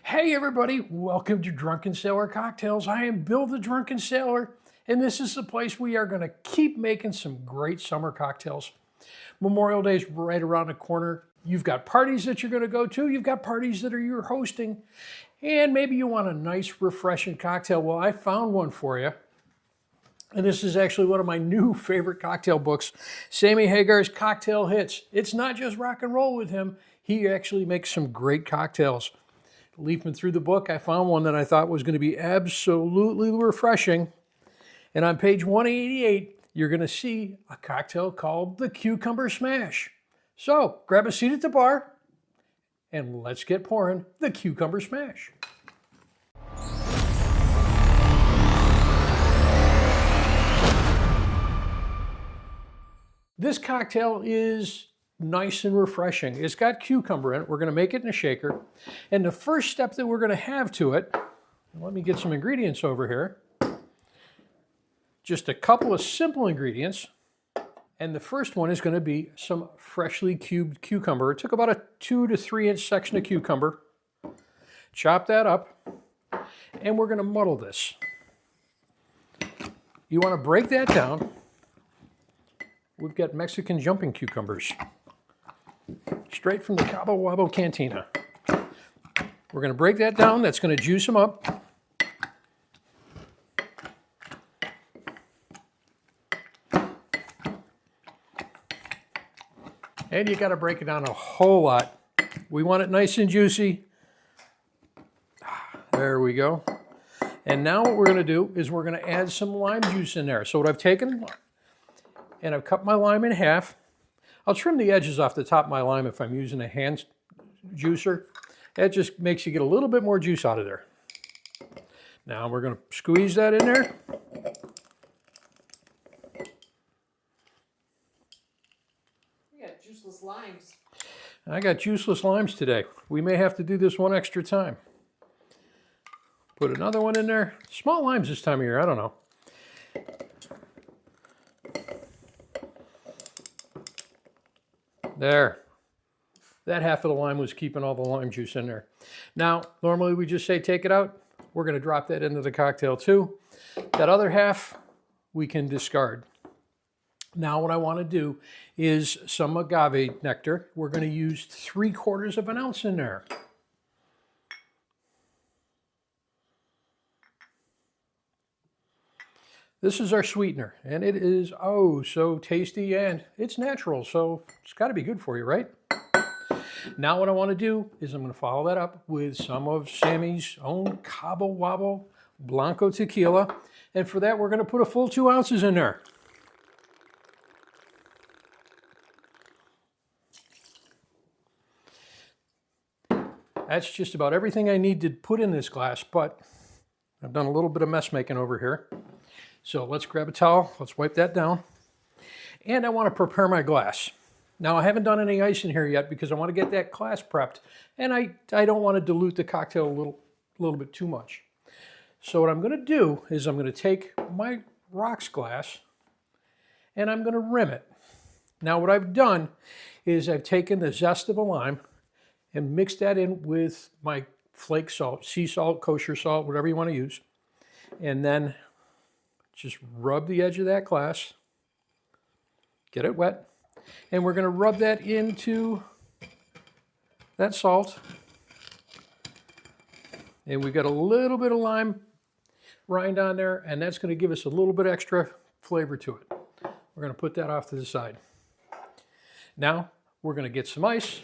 Hey everybody, welcome to Drunken Sailor Cocktails. I am Bill the Drunken Sailor, and this is the place we are going to keep making some great summer cocktails. Memorial Day is right around the corner. You've got parties that you're going to go to, you've got parties that you're hosting, and maybe you want a nice, refreshing cocktail. Well, I found one for you. And this is actually one of my new favorite cocktail books, Sammy Hagar's Cocktail Hits. It's not just rock and roll with him. He actually makes some great cocktails. Leafing through the book, I found one that I thought was going to be absolutely refreshing. And on page 188, you're going to see a cocktail called the Cucumber Smash. So grab a seat at the bar and let's get pouring the Cucumber Smash. This cocktail is nice and refreshing. It's got cucumber in it. We're going to make it in a shaker. And the first step that we're going to have to it, let me get some ingredients over here. Just a couple of simple ingredients. And the first one is going to be some freshly cubed cucumber. It took about a 2 to 3 inch section of cucumber. Chop that up. And we're going to muddle this. You want to break that down. We've got Mexican jumping cucumbers, straight from the Cabo cantina. We're going to break that down. That's going to juice them up. And you got to break it down a whole lot. We want it nice and juicy. There we go. And now what we're going to do is we're going to add some lime juice in there. So what I've taken, and I've cut my lime in half. I'll trim the edges off the top of my lime if I'm using a hand juicer. That just makes you get a little bit more juice out of there. Now we're going to squeeze that in there. You got juiceless limes. I got juiceless limes today. We may have to do this one extra time. Put another one in there. Small limes this time of year, I don't know. There. That half of the lime was keeping all the lime juice in there. Now, normally we just say take it out. We're going to drop that into the cocktail too. That other half we can discard. Now what I want to do is some agave nectar. We're going to use 3/4 of an ounce in there. This is our sweetener, and it is oh so tasty, and it's natural, so it's got to be good for you, right? Now what I want to do is I'm going to follow that up with some of Sammy's own Cabo blanco tequila, and for that we're going to put a full 2 ounces in there. That's just about everything I need to put in this glass, but I've done a little bit of mess making over here. So let's grab a towel, let's wipe that down. And I want to prepare my glass. Now I haven't done any ice in here yet because I want to get that glass prepped. And I don't want to dilute the cocktail a little bit too much. So what I'm going to do is I'm going to take my rocks glass and I'm going to rim it. Now what I've done is I've taken the zest of a lime and mixed that in with my flake salt, sea salt, kosher salt, whatever you want to use. And then just rub the edge of that glass, get it wet, and we're going to rub that into that salt. And we've got a little bit of lime rind on there, and that's going to give us a little bit extra flavor to it. We're going to put that off to the side. Now we're going to get some ice.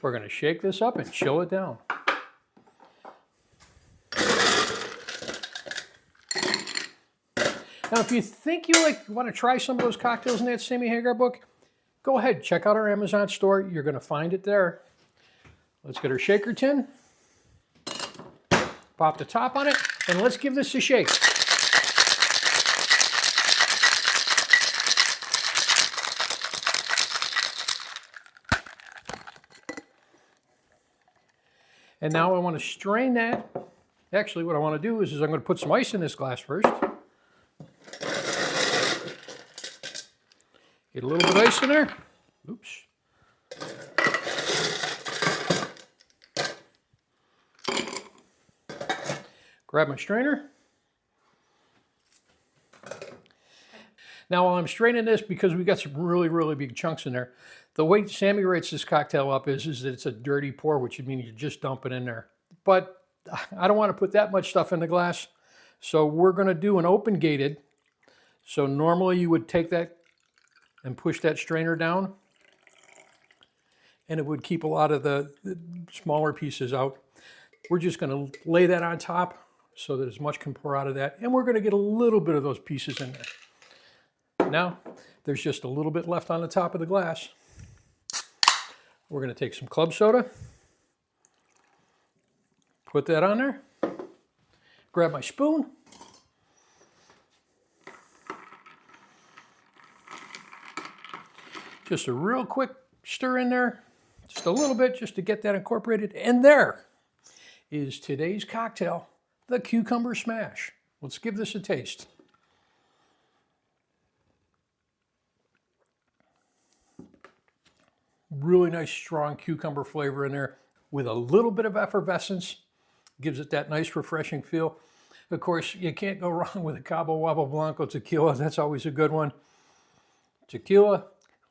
We're going to shake this up and chill it down. Now, if you think you want to try some of those cocktails in that Sammy Hagar book, go ahead, check out our Amazon store. You're going to find it there. Let's get our shaker tin, pop the top on it, and let's give this a shake. And now I want to strain that. Actually, what I want to do is I'm going to put some ice in this glass first. Get a little bit of ice in there. Oops. Grab my strainer. Now while I'm straining this, because we got some really, really big chunks in there, the way Sammy rates this cocktail up is that it's a dirty pour, which would mean you just dump it in there. But I don't want to put that much stuff in the glass. So we're going to do an open gated. So normally you would take that and push that strainer down, and it would keep a lot of the smaller pieces out. We're just going to lay that on top so that as much can pour out of that, and we're going to get a little bit of those pieces in there. Now, there's just a little bit left on the top of the glass. We're going to take some club soda, put that on there, grab my spoon, just a real quick stir in there, just a little bit just to get that incorporated, and there is today's cocktail, the Cucumber Smash. Let's give this a taste. Really nice strong cucumber flavor in there with a little bit of effervescence. Gives it that nice refreshing feel. Of course, you can't go wrong with a Cabo Wabo Blanco tequila. That's always a good one. Tequila,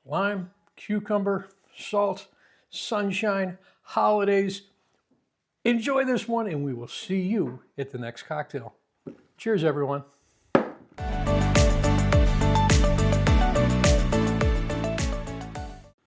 lime, cucumber, salt, sunshine, holidays. Enjoy this one, and we will see you at the next cocktail. Cheers, everyone.